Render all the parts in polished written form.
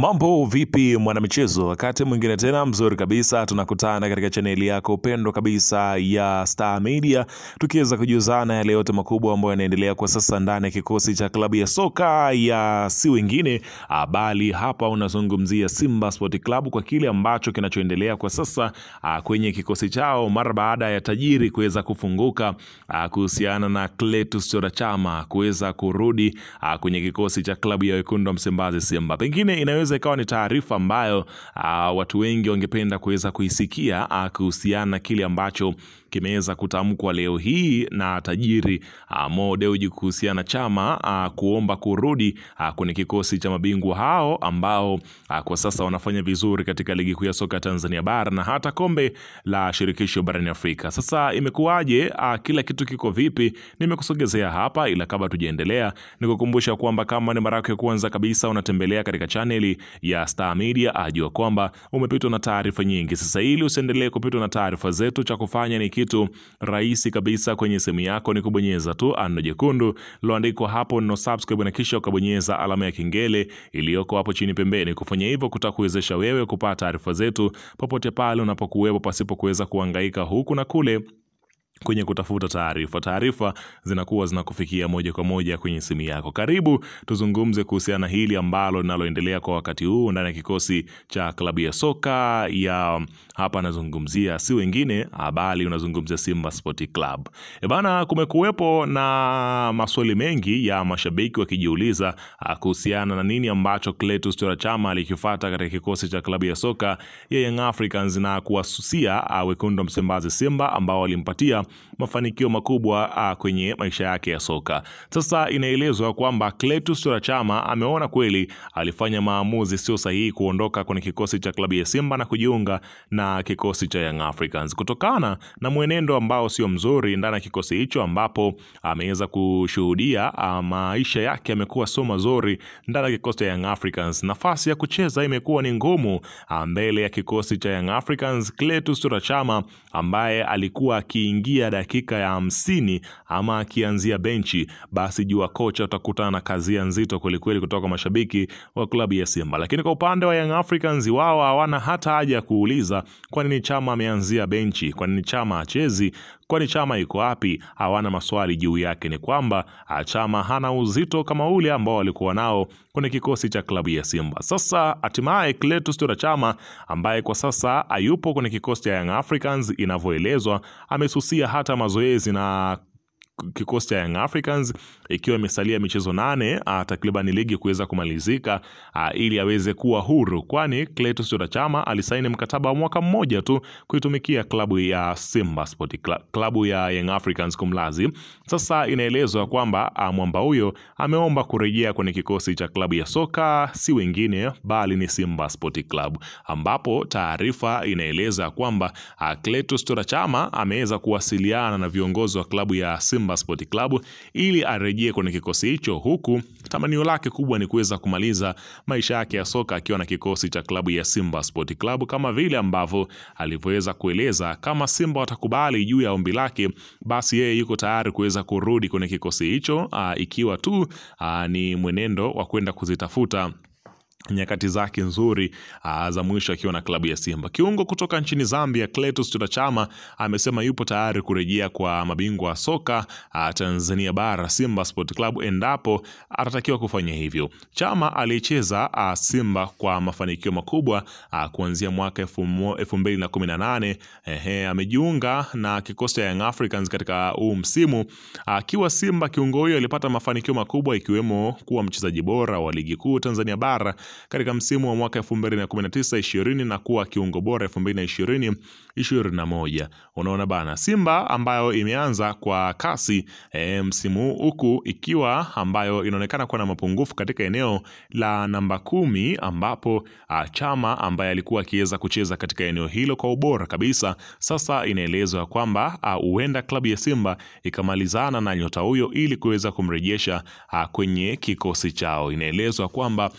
Mambo vipi mwanamichezo, wakati mwingine tena mzuri kabisa tunakutana katika chaneli yako pendwa kabisa ya Star Media, tukiweza kujuzana yale yote makubwa ambayo yanaendelea kwa sasa ndani ya kikosi cha klabu ya soka ya si wengine bali hapa unazungumzia Simba Sport Club, kwa kile ambacho kinachoendelea kwa sasa kwenye kikosi chao mara baada ya tajiri kuweza kufunguka kuhusiana na Clatous Chama kuweza kurudi kwenye kikosi cha klabu ya wekundu wa Msimbazi Simba. Pengine inaweza ikawa ni taarifa ambayo watu wengi wangependa kuweza kuisikia kuhusiana na kile ambacho kimeweza kutamkwa leo hii na tajiri Mo Dewji kuhusiana Chama kuomba kurudi kwenye kikosi cha mabingwa hao ambao kwa sasa wanafanya vizuri katika ligi kuu ya soka Tanzania bara na hata kombe la shirikisho barani Afrika. Sasa imekuwaje? Kila kitu kiko vipi? Nimekusogezea hapa, ila kabla tujaendelea nikukumbusha kwamba kama ni mara yako ya kwanza kabisa unatembelea katika chaneli ya Star Media, ajua kwamba umepitwa na taarifa nyingi. Sasa ili usiendelee kupitwa na taarifa zetu, cha kufanya ni kitu rahisi kabisa. Kwenye simu yako ni kubonyeza tu ano jekundu loandikwa hapo no subscribe, na kisha ukabonyeza alama ya kengele iliyoko hapo chini pembeni. Kufanya hivyo kutakuwezesha wewe kupata taarifa zetu popote pale unapokuwepo, pasipo kuweza kuhangaika huku na kule kwenye kutafuta taarifa zinakuwa zinakufikia moja kwa moja kwenye simu yako. Karibu tuzungumze kuhusiana hili ambalo linaloendelea kwa wakati huu ndani ya kikosi cha klabu ya soka ya hapa nazungumzia si wengine bali unazungumzia Simba Sport Club. Bana, kumekuwepo na maswali mengi ya mashabiki wakijiuliza kuhusiana na nini ambacho Clatous Chama alikifuata katika kikosi cha klabu ya soka ya Young Africans na kuwasusia wekundu wa Msimbazi Simba ambao walimpatia mafanikio makubwa kwenye maisha yake ya soka. Sasa inaelezwa kwamba Clatous Chama ameona kweli alifanya maamuzi sio sahihi kuondoka kwenye kikosi cha klabu ya Simba na kujiunga na kikosi cha Young Africans kutokana na mwenendo ambao sio mzuri ndani ya kikosi hicho, ambapo ameweza kushuhudia maisha yake yamekuwa sio mazuri ndani ya kikosi cha Young Africans. Nafasi ya kucheza imekuwa ni ngumu mbele ya kikosi cha Young Africans. Clatous Chama ambaye alikuwa akiingia dakika ya 50 ama akianzia benchi, basi jua kocha utakutana na kazi nzito kweli kutoka mashabiki wa klabu ya Simba. Lakini kwa upande wa Young Africans, wao hawana hata haja ya kuuliza kwa nini Chama ameanzia benchi, kwa nini Chama achezi, kwani Chama yuko wapi. Hawana maswali juu yake. Ni kwamba Chama hana uzito kama ule ambao walikuwa nao kwenye kikosi cha klabu ya Simba. Sasa hatimaye Clatous Chama ambaye kwa sasa hayupo kwenye kikosi cha Young Africans, inavyoelezwa amesusia hata mazoezi na kikosi cha Young Africans, ikiwa imesalia michezo 8 takriban ligi kuweza kumalizika ili aweze kuwa huru, kwani Clatous Chama alisaini mkataba wa mwaka mmoja tu kuitumikia klabu ya Simba Sport Club, klabu ya Young Africans kumlazi. Sasa inaelezwa kwamba mwamba huyo ameomba kurejea kwenye kikosi cha klabu ya soka si wengine bali ni Simba Sport Club, ambapo taarifa inaeleza kwamba Clatous Chama ameweza kuwasiliana na viongozi wa klabu ya Simba Sport Club ili arejee kwenye kikosi hicho, huku tamanio lake kubwa ni kuweza kumaliza maisha yake ya soka akiwa na kikosi cha klabu ya Simba Sport Club, kama vile ambavyo alivyoweza kueleza kama Simba watakubali juu ya ombi lake, basi yeye yuko tayari kuweza kurudi kwenye kikosi hicho ikiwa tu ni mwenendo wa kwenda kuzitafuta nyakati zake nzuri za mwisho akiwa na klabu ya Simba. Kiungo kutoka nchini Zambia Clatous Chama amesema yupo tayari kurejea kwa mabingwa wa soka Tanzania bara Simba Sport Club endapo atatakiwa kufanya hivyo. Chama alicheza Simba kwa mafanikio makubwa kuanzia mwaka 2018. Amejiunga na kikosi cha Young Africans katika huu msimu akiwa Simba. Kiungo huyo alipata mafanikio makubwa ikiwemo kuwa mchezaji bora wa ligi kuu Tanzania bara katika msimu wa mwaka 2019-20 na kuwa kiungo bora 2020-2021. Unaona bana, Simba ambayo imeanza kwa kasi msimu huku ikiwa ambayo inaonekana kuwa na mapungufu katika eneo la namba 10, ambapo Chama ambaye alikuwa akiweza kucheza katika eneo hilo kwa ubora kabisa, sasa inaelezwa kwamba huenda klabu ya Simba ikamalizana na nyota huyo ili kuweza kumrejesha kwenye kikosi chao. Inaelezwa kwamba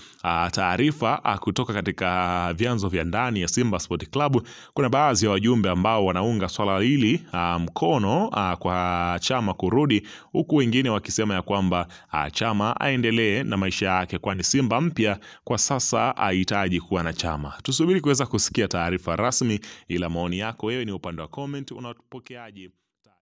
taarifa kutoka katika vyanzo vya ndani ya Simba Sport Club, kuna baadhi ya wajumbe ambao wanaunga swala hili mkono kwa Chama kurudi, huku wengine wakisema ya kwamba Chama aendelee na maisha yake, kwani Simba mpya kwa sasa hahitaji kuwa na Chama. Tusubiri kuweza kusikia taarifa rasmi, ila maoni yako wewe ni upande wa comment, unapokeaje